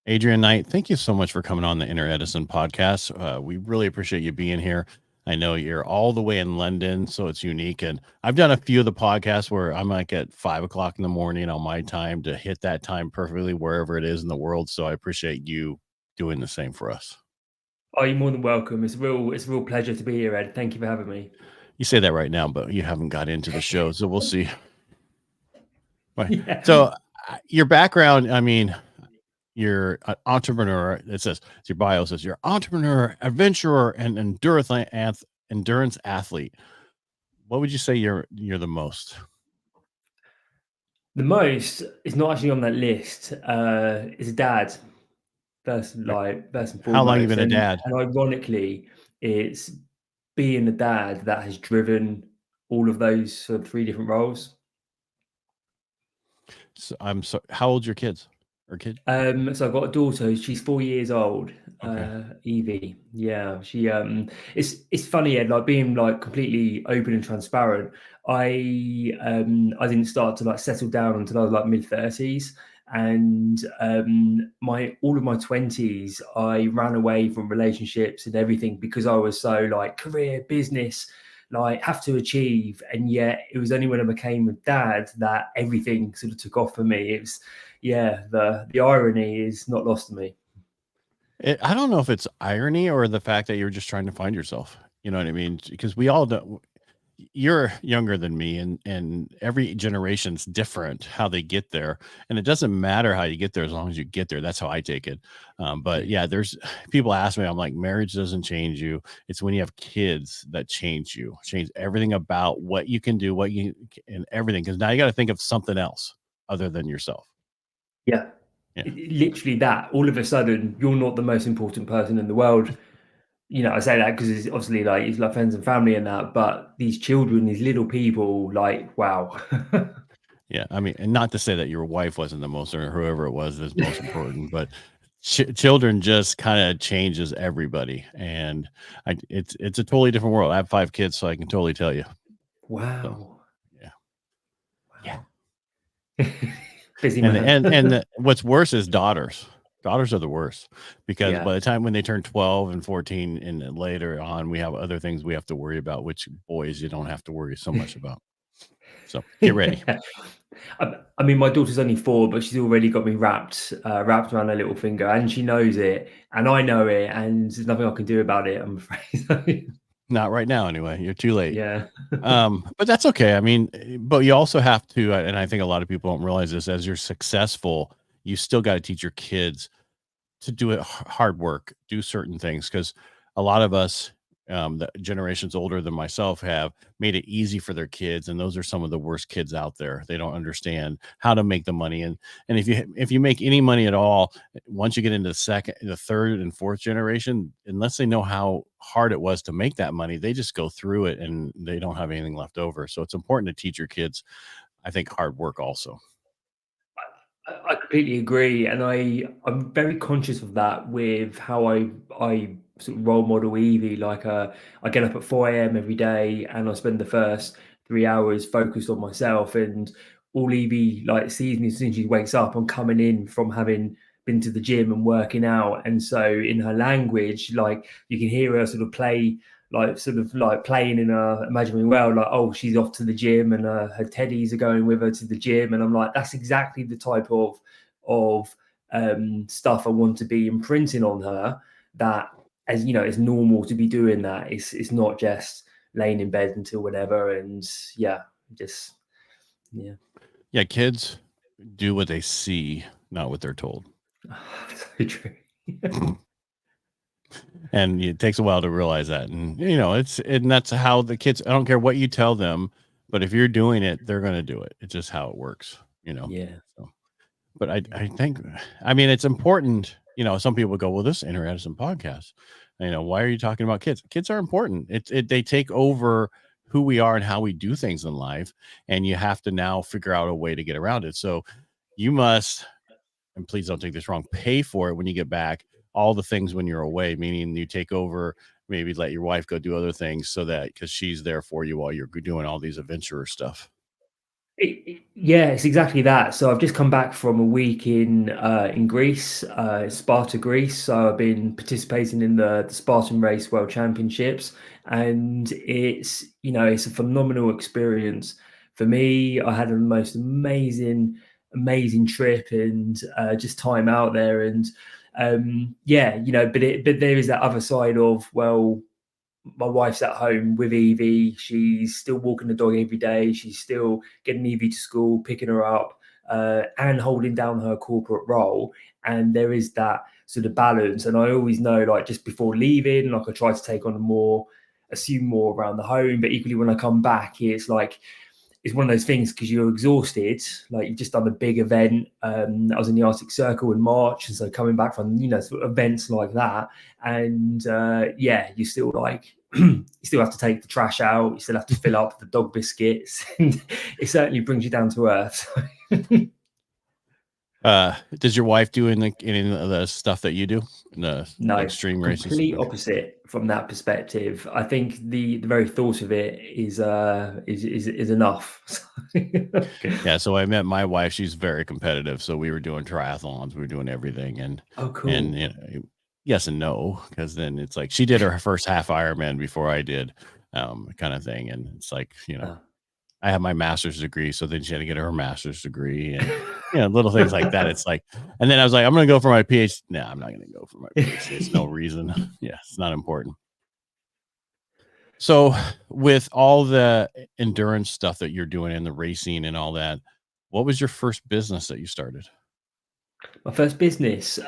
Adrian Knight, thank you so much for coming on the Inner Edison podcast. We really appreciate you being here. I know you're all the way in London, so it's unique. And I've done a few of the podcasts where I'm like at 5 o'clock in the morning on my time to hit that time perfectly wherever it is in the world. So I appreciate you doing the same for us. Oh, you're more than welcome. It's a real pleasure to be here, Ed. Thank you for having me. You say that right now, but you haven't got into the show, so we'll see. Right. Yeah. So your background, I mean, you're an entrepreneur. It says it's your bio says you're entrepreneur, adventurer, and endurance athlete. What would you say you're the most? The most is not actually on that list. Is a dad first and How long you foremost, been a and dad? and ironically, it's being the dad that has driven all of those sort of three different roles. So I'm so. How old's your kids or kid? So I've got a daughter. She's 4 years old. Okay. Evie. Yeah. It's funny, Ed. Like being like completely open and transparent. I didn't start to like settle down until I was like mid 30s, and my all of my 20s, I ran away from relationships and everything because I was so like career, business, like have to achieve, and yet it was only when I became a dad that everything sort of took off for me. It was yeah, the irony is not lost to me. I don't know if it's irony or the fact that you're just trying to find yourself. You know what I mean? Because we all do. You're younger than me, and every generation's different how they get there, and it doesn't matter how you get there as long as you get there. That's how I take it. But Yeah. yeah, there's people ask me, I'm like, marriage doesn't change you. It's when you have kids that change everything about what you can do, what you and everything. Because now you got to think of something else other than yourself. Yeah. Yeah. Literally that. All of a sudden, you're not the most important person in the world. I say that because it's obviously like it's like friends and family and that, but these children, these little people, like wow. Yeah, I mean, and not to say that your wife wasn't the most or whoever it was is most important, but children just kind of changes everybody, and it's a totally different world. I have 5 kids, so I can totally tell you. So Wow. yeah, yeah, Wow. Busy man. what's worse is daughters. Daughters are the worst because Yeah. by the time when they turn 12 and 14 and then later on, we have other things we have to worry about, which boys you don't have to worry so much about. So get ready. Yeah. I mean, my daughter's only 4, but she's already got me wrapped around her little finger, and she knows it, and I know it, and there's nothing I can do about it, I'm afraid. Not right now, anyway. You're too late. Yeah. But that's okay. I mean, but you also have to, and I think a lot of people don't realize this, as you're successful, you still got to teach your kids to do it hard work, do certain things. Cause a lot of us, the generations older than myself have made it easy for their kids. And those are some of the worst kids out there. They don't understand how to make the money. And if you make any money at all, once you get into the third and fourth generation, unless they know how hard it was to make that money, they just go through it and they don't have anything left over. So it's important to teach your kids, I think, hard work also. I completely agree, and I'm very conscious of that with how I sort of role model Evie. Like, I get up at 4 a.m. every day, and I spend the first 3 hours focused on myself. And all Evie like sees me as soon as she wakes up, I'm coming in from having been to the gym and working out, and so in her language, like you can hear her sort of play like sort of like playing in a imaginary world, like, oh, she's off to the gym and her teddies are going with her to the gym. And I'm like, that's exactly the type of stuff I want to be imprinting on her, that as you know, it's normal to be doing that. It's not just laying in bed until whatever. And yeah, just yeah. Yeah, kids do what they see, not what they're told. So true. And it takes a while to realize that. And and that's how the kids, I don't care what you tell them, but if you're doing it, they're going to do it. It's just how it works. Yeah. So, but I, Yeah. I think, I mean, it's important. Some people go, well, this is Inner Edison podcast. Why are you talking about kids? Kids are important. They take over who we are and how we do things in life. And you have to now figure out a way to get around it. So you must, and please don't take this wrong, pay for it when you get back, all the things when you're away, meaning you take over, maybe let your wife go do other things so that because she's there for you while you're doing all these adventurer stuff. Yeah, it's exactly that. So I've just come back from a week in Greece, Sparta, Greece. So I've been participating in the Spartan Race World Championships, and it's a phenomenal experience for me. I had the most amazing trip and just time out there, and yeah, but there is that other side of, well, my wife's at home with Evie. She's still walking the dog every day. She's still getting Evie to school, picking her up, and holding down her corporate role. And there is that sort of balance. And I always know, like, just before leaving, like, I try to take on assume more around the home. But equally, when I come back, it's one of those things, because you're exhausted. Like, you've just done a big event. I was in the Arctic Circle in March, and so coming back from sort of events like that, and yeah, you still like you still have to take the trash out. You still have to fill up the dog biscuits, and it certainly brings you down to earth. Does your wife do any of the stuff that you do? The No, extreme races? complete Okay. opposite from that perspective. I think the very thought of it is enough. Yeah, so I met my wife. She's very competitive. So we were doing triathlons, we were doing everything, Oh, and cool. yes and no, because then it's like she did her first half Ironman before I did, kind of thing. And it's like, Uh. I have my master's degree, so then she had to get her master's degree, and little things like that. It's like, and then I was like, I'm gonna go for my PhD. No, I'm not gonna go for my PhD. It's no reason. Yeah, it's not important. So, with all the endurance stuff that you're doing and the racing and all that, what was your first business that you started? My first business.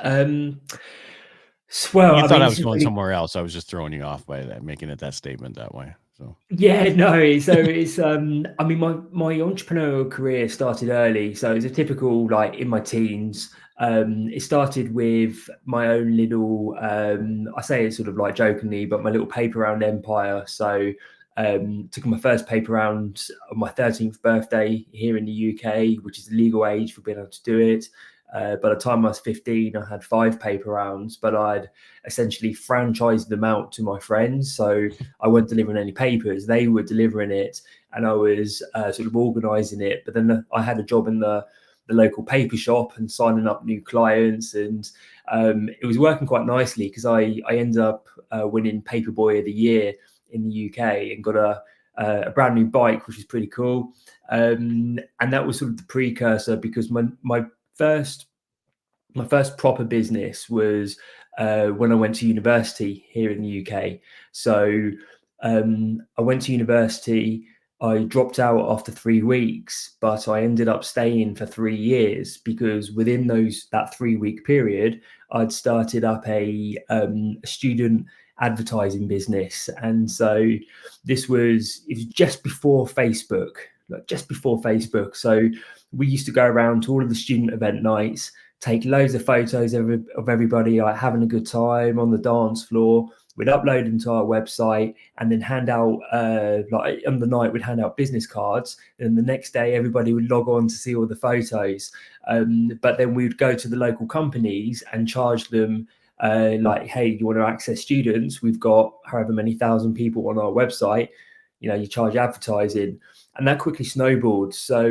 Well, You I thought mean, I this was is going really. somewhere else. I was just throwing you off by that, making it that statement that way. So, Yeah, no. So it's I mean, my entrepreneurial career started early. So it's a typical, like, in my teens. It started with my own little, I say it sort of like jokingly, but my little paper round empire. So took my first paper round on my 13th birthday here in the UK, which is the legal age for being able to do it. By the time I was 15, I had 5 paper rounds, but I'd essentially franchised them out to my friends. So I wasn't delivering any papers; they were delivering it, and I was sort of organising it. But then I had a job in the local paper shop and signing up new clients, and it was working quite nicely, because I ended up winning Paper Boy of the Year in the UK and got a brand new bike, which is pretty cool. And that was sort of the precursor, because first my first proper business was when I went to university here in the UK. So I went to university. I dropped out after 3 weeks, but I ended up staying for 3 years, because within that 3 week period, I'd started up a student advertising business, and so it was just before Facebook, like just before Facebook. So we used to go around to all of the student event nights, take loads of photos of everybody like having a good time on the dance floor. We'd upload them to our website, and then hand out, like on the night, we'd hand out business cards. And the next day, everybody would log on to see all the photos. But then we'd go to the local companies and charge them, like, hey, you want to access students? We've got however many thousand people on our website. You charge advertising, and that quickly snowballed. So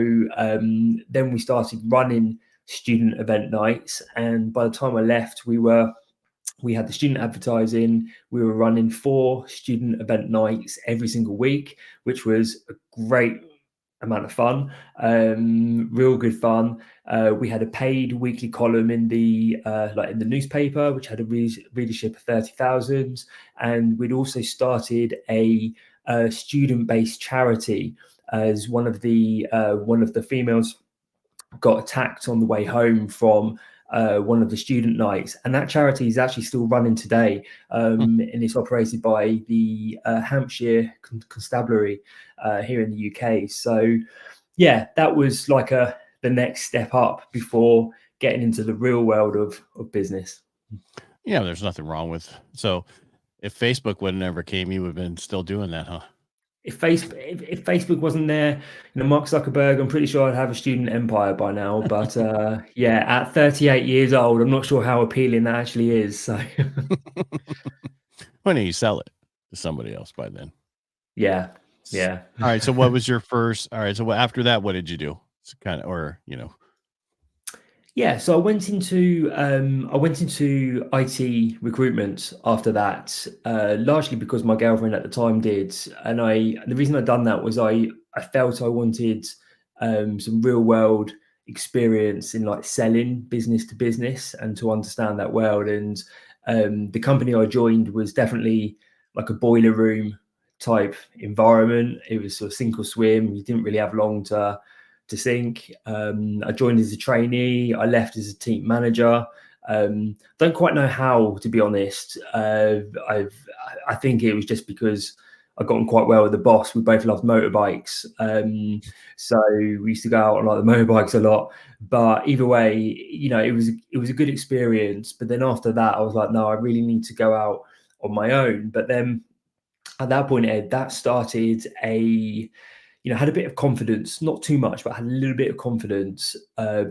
then we started running student event nights, and by the time I left, we had the student advertising. We were running 4 student event nights every single week, which was a great amount of fun, real good fun. We had a paid weekly column in the newspaper, which had a readership of 30,000, and we'd also started a student-based charity, as one of the females got attacked on the way home from one of the student nights, and that charity is actually still running today, hmm. and it's operated by the Hampshire Constabulary here in the UK. So yeah, that was like the next step up before getting into the real world of business. Yeah, there's nothing wrong with. So, if Facebook would have never came, you would have been still doing that, huh? If Facebook wasn't there, Mark Zuckerberg, I'm pretty sure I'd have a student empire by now. But yeah, at 38 years old, I'm not sure how appealing that actually is. So Why don't you sell it to somebody else by then? yeah. Yeah. All right. So what was your first? All right. So after that, what did you do? It's kind of, or Yeah, so I went into IT recruitment after that, largely because my girlfriend at the time did, and the reason I done that was I felt I wanted some real world experience in like selling business to business and to understand that world. And the company I joined was definitely like a boiler room type environment. It was sort of sink or swim. You didn't really have long to sink. I joined as a trainee. I left as a team manager. Don't quite know how, to be honest. I think it was just because I got on quite well with the boss. We both loved motorbikes, so we used to go out on like the motorbikes a lot. But either way, it was a good experience. But then after that, I was like, no, I really need to go out on my own. But then at that point, Ed, that started had a bit of confidence, not too much, but had a little bit of confidence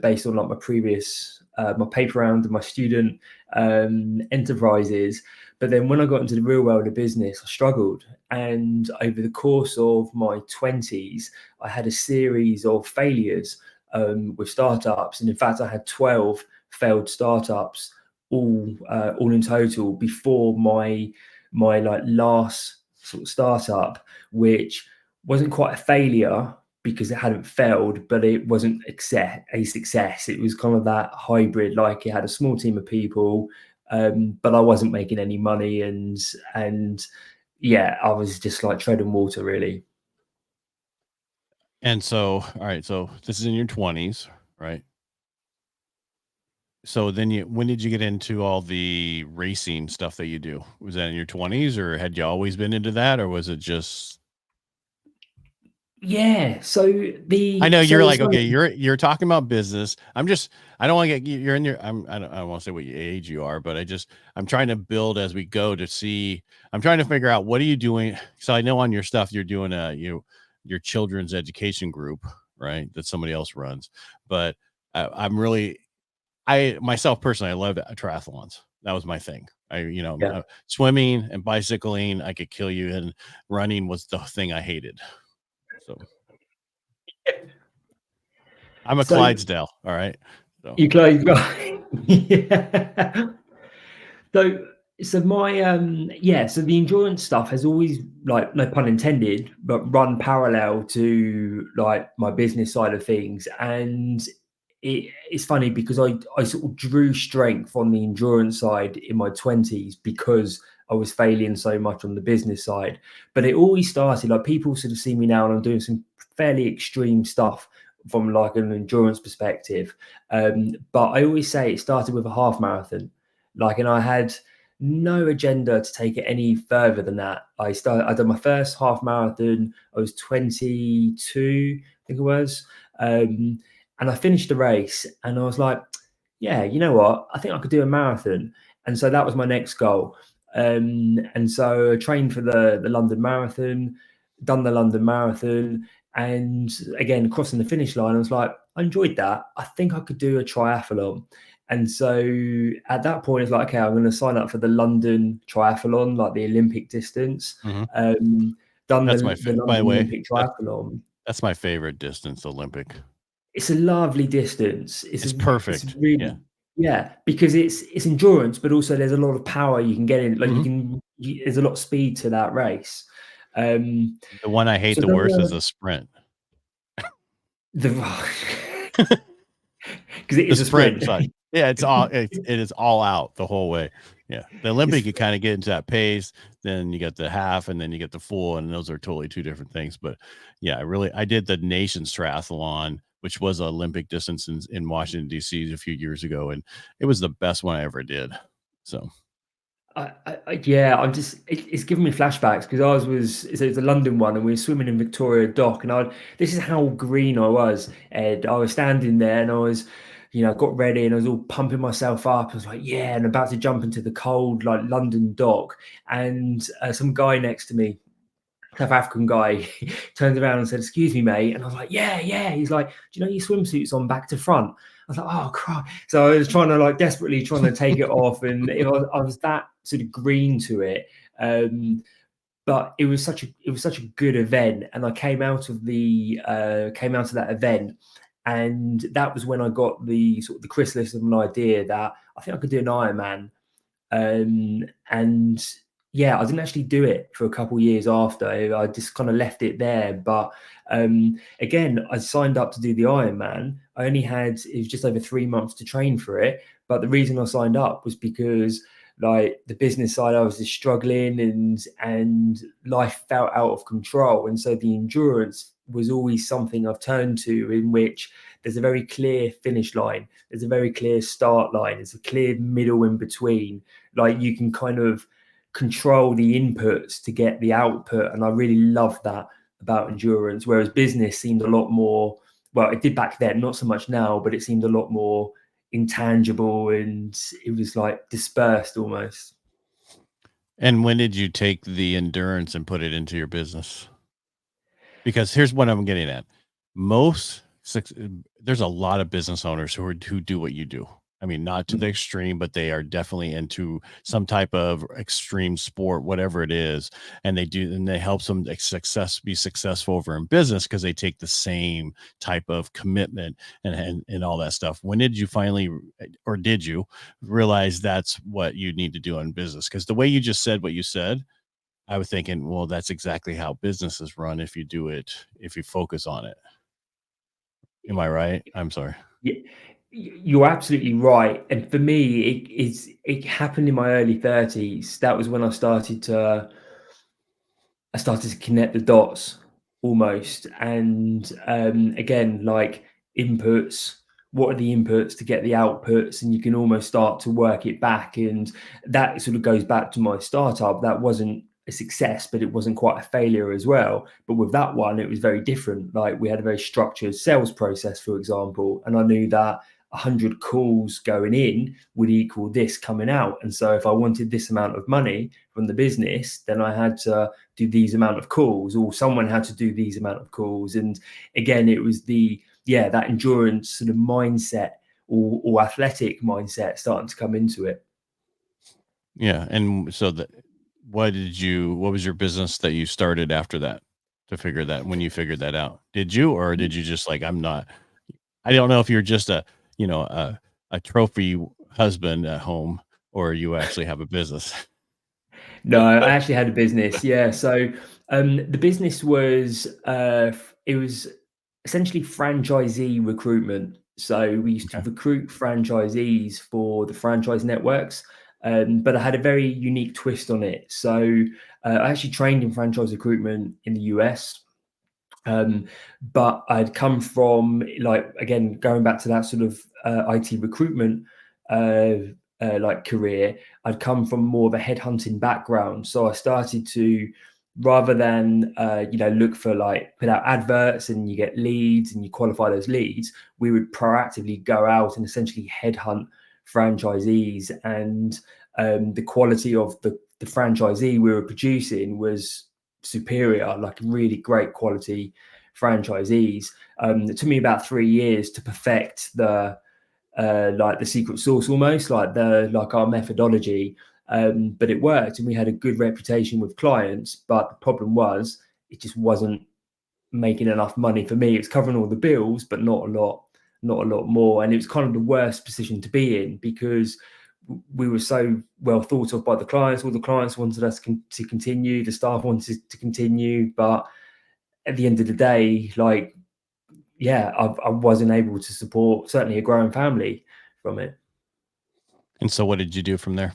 based on like my previous my paper round and my student enterprises. But then when I got into the real world of business, I struggled. And over the course of my 20s, I had a series of failures with startups. And in fact, I had 12 failed startups all in total before my like last sort of startup, which wasn't quite a failure because it hadn't failed, but it wasn't a success. It was kind of that hybrid, like it had a small team of people, but I wasn't making any money, and yeah, I was just like treading water, really. and so, all right. So this is in your 20s, right? So then when did you get into all the racing stuff that you do? Was that in your 20s, or had you always been into that, or was it just? Yeah. I know So you're it's like, like okay, you're talking about business. I don't want to get you're in your I don't want to say what age you are, but I'm trying to build as we go to see. I'm trying to figure out what are you doing. So I know on your stuff you're doing your children's education group, right? That somebody else runs. But I'm really I myself personally I love triathlons. That was my thing. yeah. Swimming and bicycling I could kill you, and running was the thing I hated. So I'm a So Clydesdale, all right? So you close. Yeah. So, so the endurance stuff has always, like, no pun intended, but run parallel to like my business side of things. And it's funny because I sort of drew strength on the endurance side in my 20s because I was failing so much on the business side. But it always started like people sort of see me now and I'm doing some fairly extreme stuff from like an endurance perspective. But I always say it started with a half marathon. Like, and I had no agenda to take it any further than that. I did my first half marathon. I was 22, I think it was. And I finished the race and I was like, yeah, you know what? I think I could do a marathon. And so that was my next goal. And so I trained for the London Marathon, done the London Marathon, and again, crossing the finish line, I was like, I enjoyed that. I think I could do a triathlon. And so at that point, it's like, okay, I'm going to sign up for the London Triathlon, like the Olympic distance. mhm. Um, done That's the by the London way, Olympic Triathlon. that's my favorite distance, Olympic. It's a lovely distance. It's It's perfect. Yeah. really, yeah, because it's endurance, but also there's a lot of power you can get in. Like Mhm. there's a lot of speed to that race. Um, The one I hate so the done worst is the sprint. the because it The is a sprint sprint. side. Yeah, it is all out the whole way. Yeah. The Olympic, It's you kinda get into that pace, then you get the half, and then you get the full, and those are totally 2 different things, but, yeah, I did the Nations Triathlon, which was a Olympic distance in Washington, DC a few years ago, and it was the best one I ever did. So yeah, it's giving me flashbacks because so it's a London one and we were swimming in Victoria Dock and this is how green I was, Ed. I was standing there and I was, got ready and I was all pumping myself up. I was like, yeah, and about to jump into the cold like London Dock, and some guy next to me, South African guy, turned around and said, "Excuse me, mate." And I was like, "Yeah, yeah." He's like, "Do you know your swimsuit's on back to front?" I was like, "Oh, crap!" So I was trying to like desperately trying to take it off, and I was that sort of green to it. Um, but it was such a good event, and I came out of that event, and that was when I got the sort of the chrysalis of an idea that I think I could do an Ironman. And yeah, I didn't actually do it for a couple of years after. I just kind of left it there. But again, I signed up to do the Ironman. It was just over 3 months to train for it. But the reason I signed up was because like the business side, I was just struggling, and life felt out of control. And so the endurance was always something I've turned to, in which there's a very clear finish line, there's a very clear start line, there's a clear middle in between. Like you can kind of control the inputs to get the output, and I really love that about endurance. Whereas business seemed a lot more, well, it did back then, not so much now, but it seemed a lot more intangible, and it was like dispersed almost. And when did you take the endurance and put it into your business? Because here's what I'm getting at. Most there's a lot of business owners who do what you do. I mean, not to the extreme, but they are definitely into some type of extreme sport, whatever it is, and they help them be successful over in business because they take the same type of commitment and all that stuff. When did you finally, or did you realize that's what you need to do in business? Because the way you just said what you said, I was thinking, well, that's exactly how businesses run if you focus on it. Am I right? I'm sorry. Yeah, you're absolutely right. And for me, it happened in my early 30s. That was when I started to connect the dots almost. And again, like inputs, what are the inputs to get the outputs? And you can almost start to work it back. And that sort of goes back to my startup. That wasn't a success, but it wasn't quite a failure as well. But with that one, it was very different. Like we had a very structured sales process, for example. And I knew that 100 calls going in would equal this coming out. And so if I wanted this amount of money from the business, then I had to do these amount of calls, or someone had to do these amount of calls. And again, it was that endurance sort of mindset, or athletic mindset starting to come into it. Yeah, and so what was your business that you started after that to figure that when you figured that out? Did you, or did you just like, I don't know if you're just a trophy husband at home or you actually have a business. No, I actually had a business. Yeah. So the business was essentially franchisee recruitment. So we used to Okay. recruit franchisees for the franchise networks, but I had a very unique twist on it. So I actually trained in franchise recruitment in the US. Um, but I'd come from, like, again, going back to that sort of IT recruitment uh, like career, I'd come from more of a headhunting background. So I started to, rather than look for, like, put out adverts and you get leads and you qualify those leads, we would proactively go out and essentially headhunt franchisees. And the quality of the franchisee we were producing was superior, like really great quality franchisees. It took me about 3 years to perfect the secret sauce, almost like our methodology. But it worked, and we had a good reputation with clients. But the problem was, it just wasn't making enough money for me. It's covering all the bills, but not a lot more. And it was kind of the worst position to be in, because we were so well thought of by the clients. All the clients wanted us to continue. The staff wanted to continue, but at the end of the day, like, yeah, I wasn't able to support certainly a growing family from it. And so what did you do from there?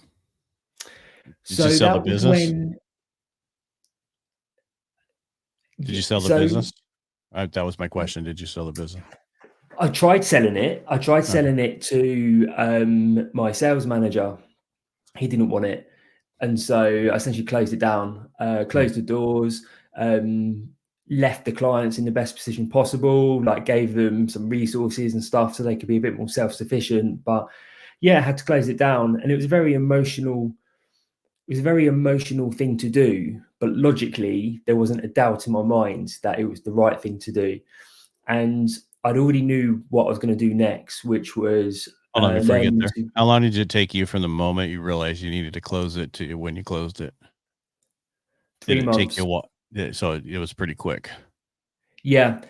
Did you So sell the that was business? when, Did yeah, you sell the so business? That was my question. Did you sell the business? I tried selling it. I tried Okay. selling it to my sales manager. He didn't want it, and so I essentially closed it down, Mm. closed the doors, um, left the clients in the best position possible, like gave them some resources and stuff so they could be a bit more self-sufficient. But yeah, I had to close it down, and it was very emotional. It was a very emotional thing to do, but logically, there wasn't a doubt in my mind that it was the right thing to do. And I'd already knew what I was going to do next, which was Hold on before you get learn there. to. How long did it take you from the moment you realized you needed to close it to when you closed it? Did three it take you months. what? So it was pretty quick. Yeah.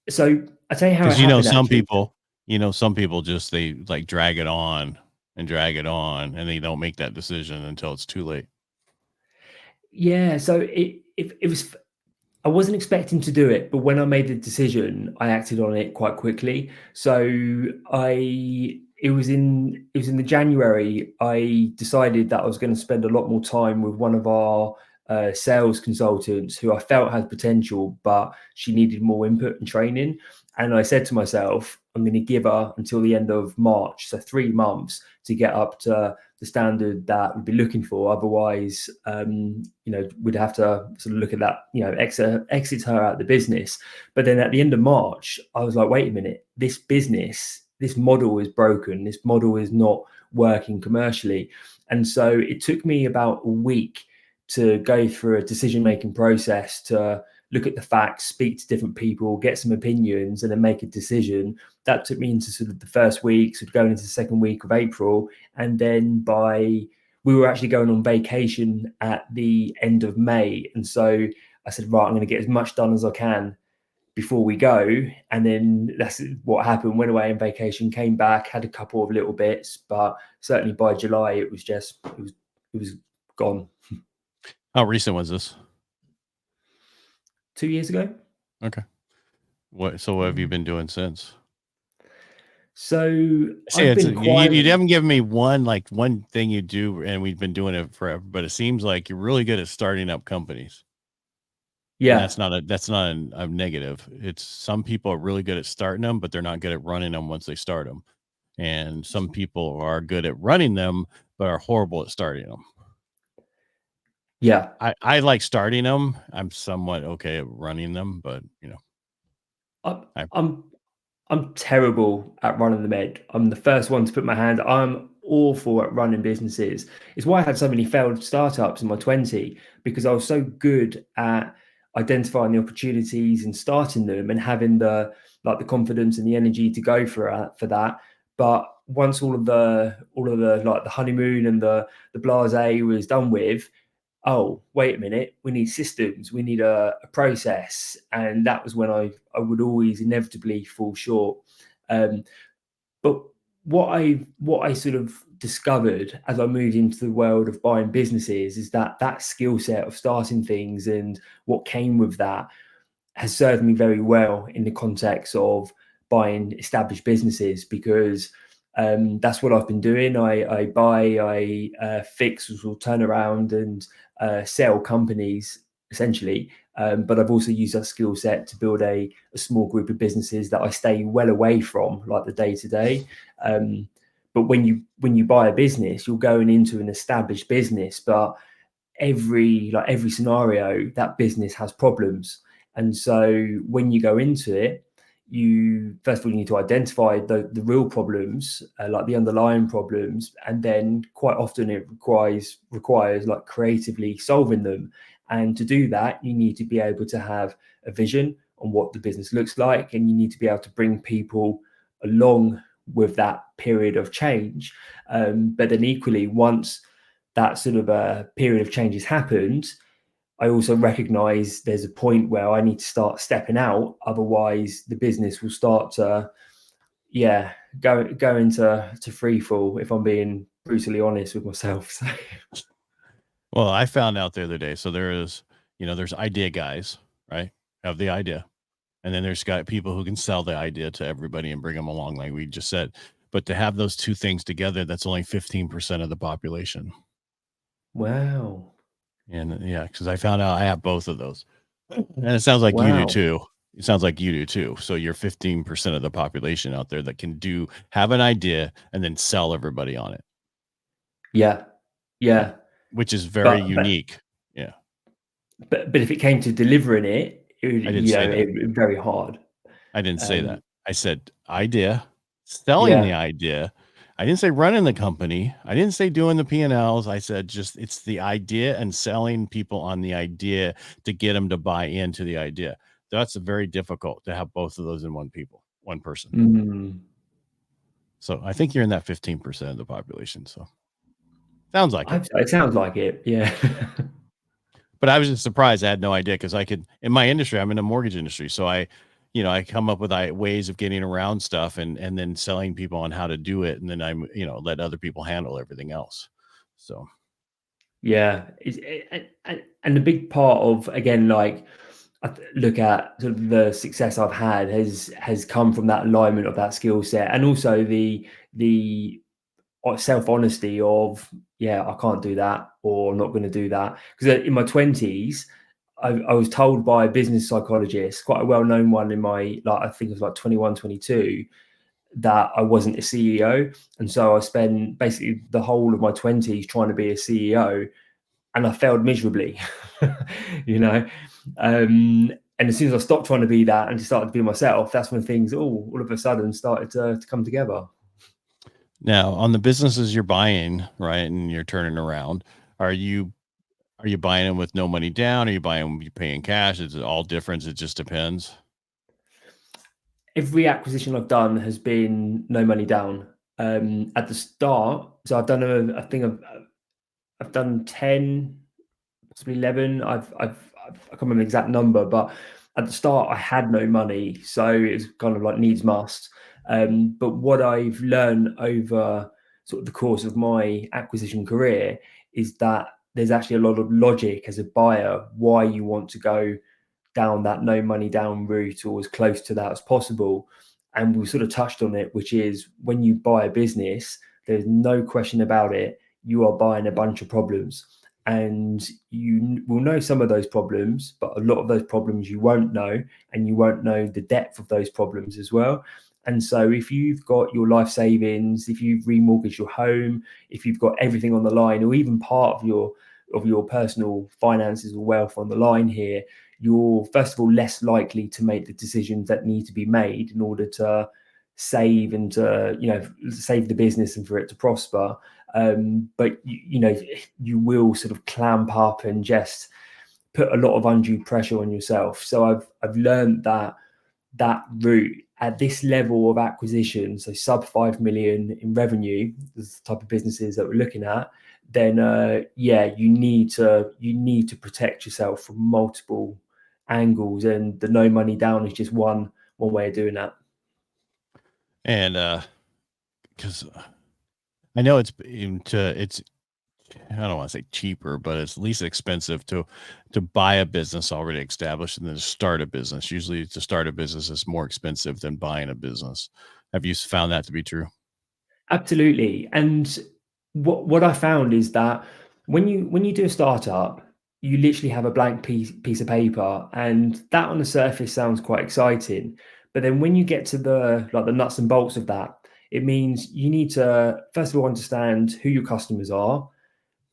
So I tell you how it Because happened actually. some people just they like drag it on and drag it on, and they don't make that decision until it's too late. Yeah. So it was I wasn't expecting to do it, but when I made the decision, I acted on it quite quickly. So it was in the January. I decided that I was going to spend a lot more time with one of our sales consultants who I felt had potential, but she needed more input and training. And I said to myself, I'm going to give her until the end of March, so 3 months to get up to the standard that we'd be looking for. Otherwise, we'd have to sort of look at that, exit her out of the business. But then at the end of March, I was like, wait a minute, this model is broken. This model is not working commercially. And so it took me about a week to go through a decision-making process to look at the facts, speak to different people, get some opinions, and then make a decision. That took me into sort of the first week, sort of going into the second week of April. And then we were actually going on vacation at the end of May. And so I said, right, I'm going to get as much done as I can before we go. And then that's what happened. Went away on vacation, came back, had a couple of little bits, but certainly by July, it was gone. How recent was this? 2 years ago. Okay. What have you been doing since? So See, I've it's been you quietly, haven't given me one thing you do, and we've been doing it forever. But it seems like you're really good at starting up companies, and yeah, that's not a negative. It's some people are really good at starting them, but they're not good at running them once they start them. And some people are good at running them, but are horrible at starting them. yeah. I like starting them. I'm somewhat okay at running them, but I, I I'm I'm terrible at running the med. I'm the first one to put my hand. I'm awful at running businesses. It's why I had so many failed startups in my 20, because I was so good at identifying the opportunities and starting them and having the confidence and the energy to go for that. But once all of the like the honeymoon and the blase was done with, oh, wait a minute, we need systems, we need a process. And that was when I would always inevitably fall short. Um, but what I sort of discovered as I moved into the world of buying businesses is that skill set of starting things and what came with that has served me very well in the context of buying established businesses, because that's what I've been doing. I buy, fix, or turn around and sell companies essentially. But I've also used that skill set to build a small group of businesses that I stay well away from, like the day to day. But when you buy a business, you're going into an established business, but every scenario, that business has problems. And so when you go into it, you first of all, you need to identify the real problems, like the underlying problems, and then quite often it requires like creatively solving them. And to do that, you need to be able to have a vision on what the business looks like, and you need to be able to bring people along with that period of change. But then equally, once that sort of a period of change has happened, I also recognize there's a point where I need to start stepping out. Otherwise, the business will start to, yeah, go into free fall, if I'm being brutally honest with myself. So, well, I found out the other day. So there's idea guys, right? Have the idea. And then there's got people who can sell the idea to everybody and bring them along, like we just said. But to have those two things together, that's only 15% of the population. wow, And yeah, because I found out I have both of those. And it sounds like you do wow, too. It sounds like you do too. So you're 15% of the population out there that can have an idea and then sell everybody on it. yeah, Yeah. yeah. Which is very But but unique. Yeah. but if it came to delivering it, I didn't say that. it would be very hard. I didn't say Um, that. I said idea, selling the yeah. idea. I didn't say running the company. I didn't say doing the P&Ls. I said just it's the idea and selling people on the idea to get them to buy into the idea. That's very difficult to have both of those in one person. Mm, So I think you're in that 15% of the population. So sounds like it. it sounds like it. Yeah. But I was just surprised. I had no idea because I could in my industry, I'm in the mortgage industry, so I come up with ways of getting around stuff and then selling people on how to do it, and then let other people handle everything else. So Yeah, and a big part of, again, like, look at sort of the success I've had has come from that alignment of that skill set, and also the self honesty of, yeah, I can't do that, or I'm not going to do that. Because in my 20s, I was told by a business psychologist, quite a well known one in my, like, I think it was like 21, 22, that I wasn't a CEO. And so I spent basically the whole of my 20s trying to be a CEO, and I failed miserably, you know. And as soon as I stopped trying to be that and just started to be myself, that's when things all of a sudden started to come together. now on the businesses you're buying, right, and you're turning around, are you are you buying them with no money down? Are you buying you paying cash? Is it all different? It just depends. Every acquisition I've done has been no money down. At the start, so I've done I think I've done 10, possibly 11. I can't remember the exact number, but at the start I had no money, so it was kind of like needs must. But what I've learned over sort of the course of my acquisition career is that there's actually a lot of logic as a buyer why you want to go down that no money down route, or as close to that as possible. And we sort of touched on it, which is when you buy a business, there's no question about it, you are buying a bunch of problems. And you will know some of those problems, but a lot of those problems you won't know, and you won't know the depth of those problems as well. And so if you've got your life savings, if you've remortgaged your home, if you've got everything on the line, or even part of your personal finances or wealth on the line here, you're first of all less likely to make the decisions that need to be made in order to save and to, save the business and for it to prosper. But you will sort of clamp up and just put a lot of undue pressure on yourself. So I've learned that route at this level of acquisition, so sub 5 million in revenue, the type of businesses that we're looking at, then yeah, you need to protect yourself from multiple angles, and the no money down is just one way of doing that. And because I know it's I don't want to say cheaper, but it's least expensive to buy a business already established and then to start a business. Usually, to start a business is more expensive than buying a business. Have you found that to be true? Absolutely. And what I found is that when you do a startup, you literally have a blank piece of paper, and that on the surface sounds quite exciting. But then when you get to the nuts and bolts of that, it means you need to first of all understand who your customers are,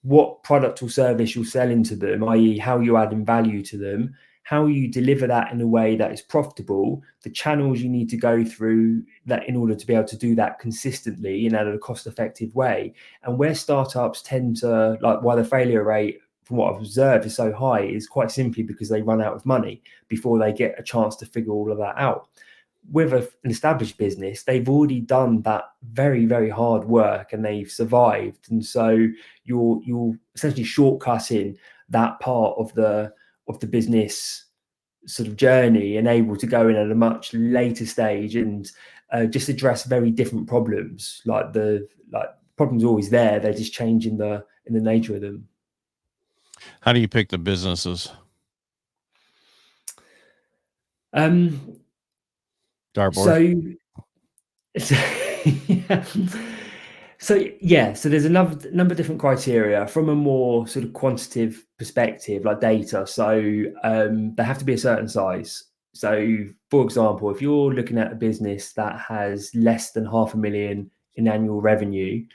what product or service you're selling to them, i.e., how you're adding value to them, how you deliver that in a way that is profitable, the channels you need to go through that in order to be able to do that consistently and at a cost-effective way. And where startups tend to, like, why the failure rate, from what I've observed, is so high is quite simply because they run out of money before they get a chance to figure all of that out. With an established business, they've already done that very, very hard work and they've survived. And so you're essentially shortcutting that part of the business sort of journey, and able to go in at a much later stage and just address very different problems. Like problems are always there; they're just changing in the nature of them. How do you pick the businesses? Um, Dartboard. so So, yeah. So there's another number of different criteria from a more sort of quantitative perspective, like data. So they have to be a certain size. So, for example, if you're looking at a business that has less than 500,000 in annual revenue,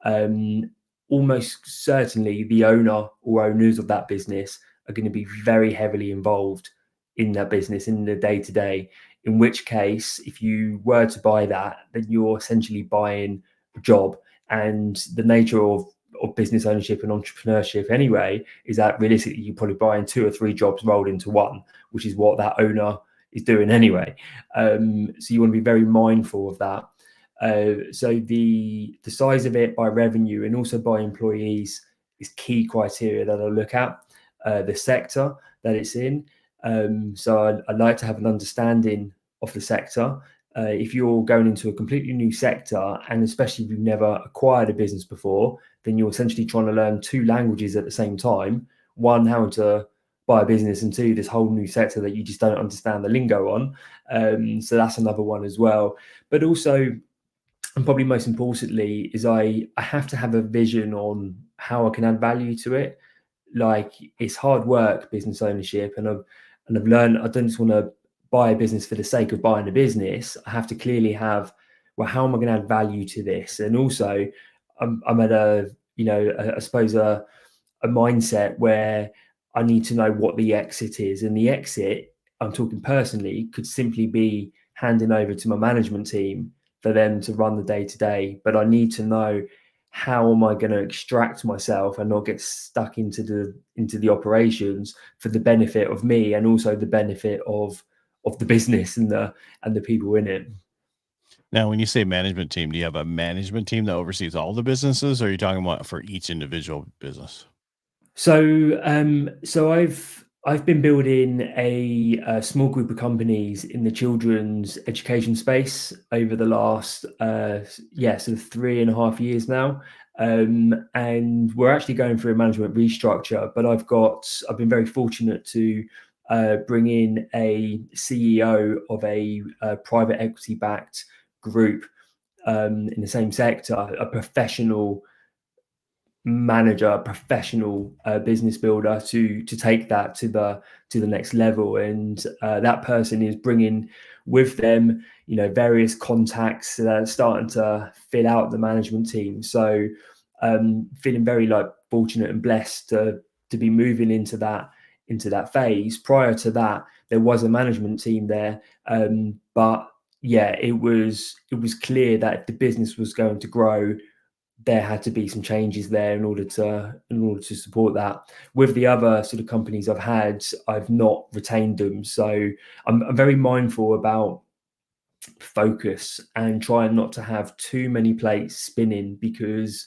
um, almost certainly the owner or owners of that business are going to be very heavily involved in that business in the day to day. In which case, if you were to buy that, then you're essentially buying a job. And the nature of business ownership and entrepreneurship anyway is that realistically you're probably buying two or three jobs rolled into one, which is what that owner is doing anyway. So you want to be very mindful of that. So the size of it by revenue and also by employees is key criteria that I look at. the sector that it's in. So I like to have an understanding of the sector. If you're going into a completely new sector, and especially if you've never acquired a business before, then you're essentially trying to learn two languages at the same time. One, how to buy a business, and two, this whole new sector that you just don't understand the lingo on. So that's another one as well. But also, and probably most importantly, is I have to have a vision on how I can add value to it. Like, it's hard work, business ownership, and I've learned I don't just want to buy a business for the sake of buying a business. I have to clearly have, well, how am I going to add value to this? And also, I'm at I suppose a mindset where I need to know what the exit is, and the exit, I'm talking personally, could simply be handing over to my management team for them to run the day to day. But I need to know, how am I going to extract myself and not get stuck into the operations for the benefit of me, and also the benefit of the business and the people in it. Now, when you say management team, do you have a management team that oversees all the businesses, or are you talking about for each individual business? So I've been building a small group of companies in the children's education space over the last sort of 3.5 years now. And we're actually going through a management restructure, but I've been very fortunate to bring in a CEO of a private equity backed group in the same sector, a professional manager, professional business builder, to take that to the next level. And that person is bringing with them, various contacts that are starting to fill out the management team. So feeling very fortunate and blessed to be moving into that phase. Prior to that, there was a management team there, but yeah, it was clear that if the business was going to grow, there had to be some changes there in order to support that. With the other sort of companies I've had, I've not retained them, so I'm very mindful about focus and trying not to have too many plates spinning, because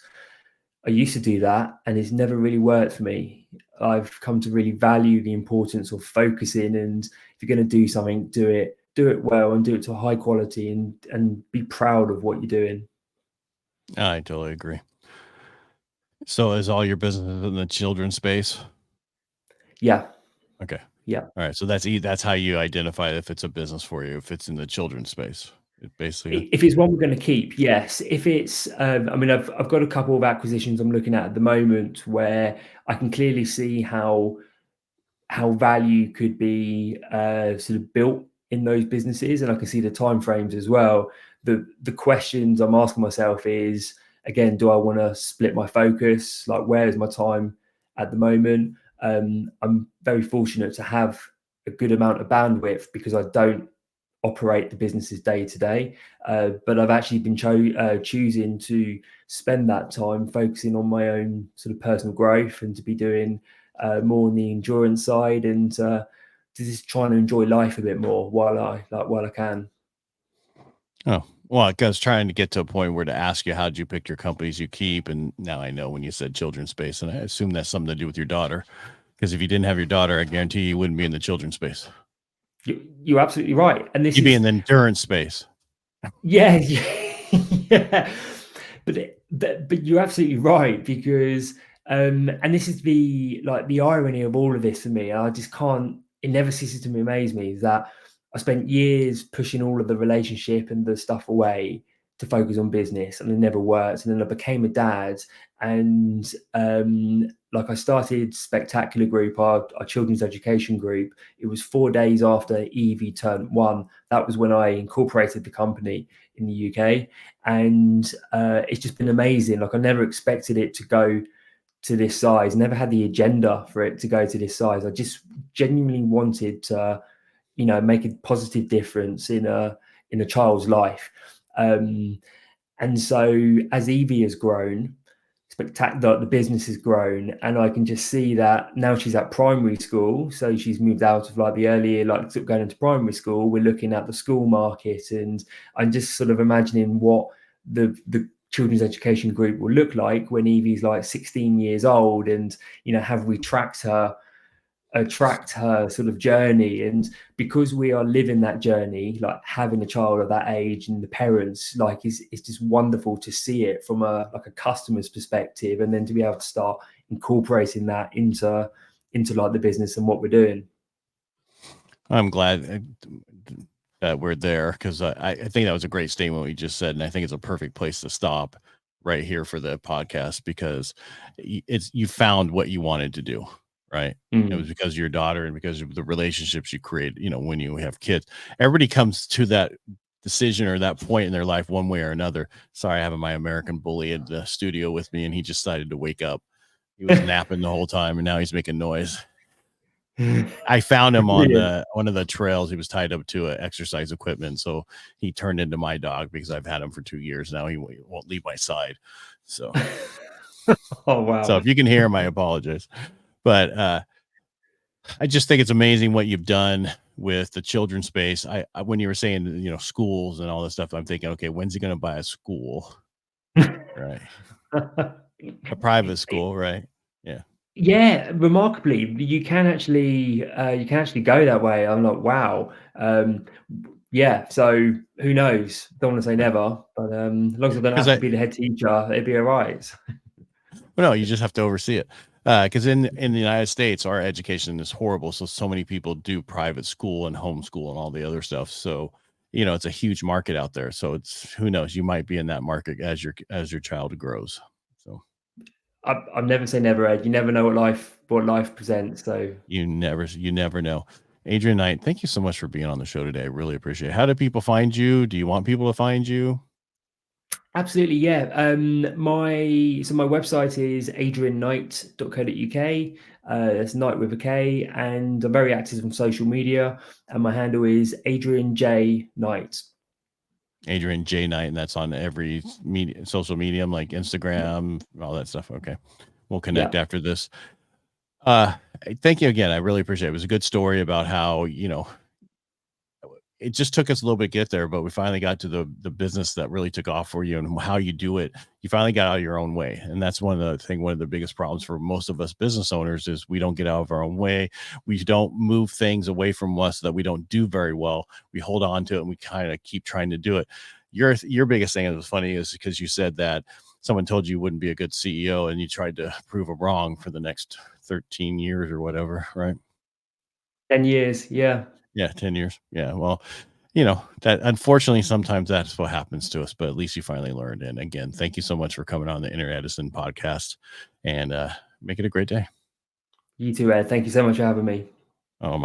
I used to do that and it's never really worked for me. I've come to really value the importance of focusing, and if you're going to do something, do it well, and do it to a high quality, and be proud of what you're doing. I totally agree. So is all your business in the children's space? Yeah, Okay. yeah. All right. So that's how you identify if it's a business for you, if it's in the children's space. It basically. If it's one we're going to keep, yes. If it's, I mean, I've got a couple of acquisitions I'm looking at the moment where I can clearly see how value could be sort of built in those businesses, and I can see the timeframes as well. The questions I'm asking myself is, again, do I want to split my focus? Like, where is my time at the moment? I'm very fortunate to have a good amount of bandwidth, because I don't operate the businesses day to day. But I've actually been choosing to spend that time focusing on my own sort of personal growth, and to be doing more on the endurance side, and to just trying to enjoy life a bit more while I can. Oh, well, I was trying to get to a point where to ask you, how'd you pick your companies you keep? And now I know when you said children's space, and I assume that's something to do with your daughter. Because if you didn't have your daughter, I guarantee you wouldn't be in the children's space. You're absolutely right, and this You'd be is in the endurance space. yeah, yeah. But you're absolutely right, because and this is the irony of all of this for me. I just can't. It never ceases to amaze me, is that I spent years pushing all of the relationship and the stuff away to focus on business, and it never worked. And then I became a dad, and I started Spectacular Group, our children's education group. It was 4 days after Evie turned 1. That was when I incorporated the company in the UK, and it's just been amazing. Like, I never expected it to go to this size. Never had the agenda for it to go to this size. I just genuinely wanted to, make a positive difference in a child's life. And so as Evie has grown, spectacular, the business has grown, and I can just see that now she's at primary school. So she's moved out of the early year, sort of going into primary school. We're looking at the school market, and I'm just sort of imagining what the children's education group will look like when Evie's 16 years old, and have we tracked her tracked her sort of journey, and because we are living that journey, like having a child of that age, and the parents, like, it's just wonderful to see it from a like a customer's perspective, and then to be able to start incorporating that into like the business and what we're doing. I'm glad that we're there, because I think that was a great statement what you just said, and I think it's a perfect place to stop right here for the podcast, because it's you found what you wanted to do, right? It was Mm. because of your daughter and because of the relationships you create. When you have kids, everybody comes to that decision or that point in their life one way or another. Sorry, I have my American bully in the studio with me, and he just decided to wake up. He was napping the whole time, and now he's making noise. I found him on Brilliant. one of the trails. He was tied up to exercise equipment, so he turned into my dog because I've had him for 2 years now. He won't leave my side. So Oh wow. if you can hear him, I apologize. But I just think it's amazing what you've done with the children's space. When you were saying, schools and all this stuff, I'm thinking, okay, when's he going to buy a school? Right. A private school, right? Yeah. Yeah, remarkably, you can actually go that way. I'm like, wow. Yeah, so who knows? Don't want to say never, but as long as I don't Because have to be the head teacher, it'd be all right. Well, no, you just have to oversee it. Because in the United States, our education is horrible. So many people do private school and homeschool and all the other stuff. So, it's a huge market out there. So it's who knows, you might be in that market as your child grows. So I've never say never, Ed. You never know what life presents. So you never know. Adrian Knight, thank you so much for being on the show today. I really appreciate it. How do people find you? Do you want people to find you? absolutely, yeah. My website is adrianknight.co.uk. It's Knight with a K, and I'm very active on social media. And my handle is Adrian J Knight. Adrian J Knight, and that's on every social medium like Instagram, all that stuff. Okay. We'll connect Yeah. after this. Uh, Thank you again. I really appreciate it. It was a good story about how, it just took us a little bit to get there, but we finally got to the business that really took off for you and how you do it. You finally got out of your own way. And that's one of the biggest problems for most of us business owners is we don't get out of our own way. We don't move things away from us that we don't do very well. We hold on to it and we kind of keep trying to do it. Your biggest thing that was funny is because you said that someone told you wouldn't be a good CEO and you tried to prove them wrong for the next 13 years or whatever, right? 10 years. Yeah. Yeah, 10 years. Yeah. Well, that unfortunately sometimes that's what happens to us, but at least you finally learned. And again, thank you so much for coming on the Inner Edison podcast, and make it a great day. You too, Ed. Thank you so much for having me. Oh, my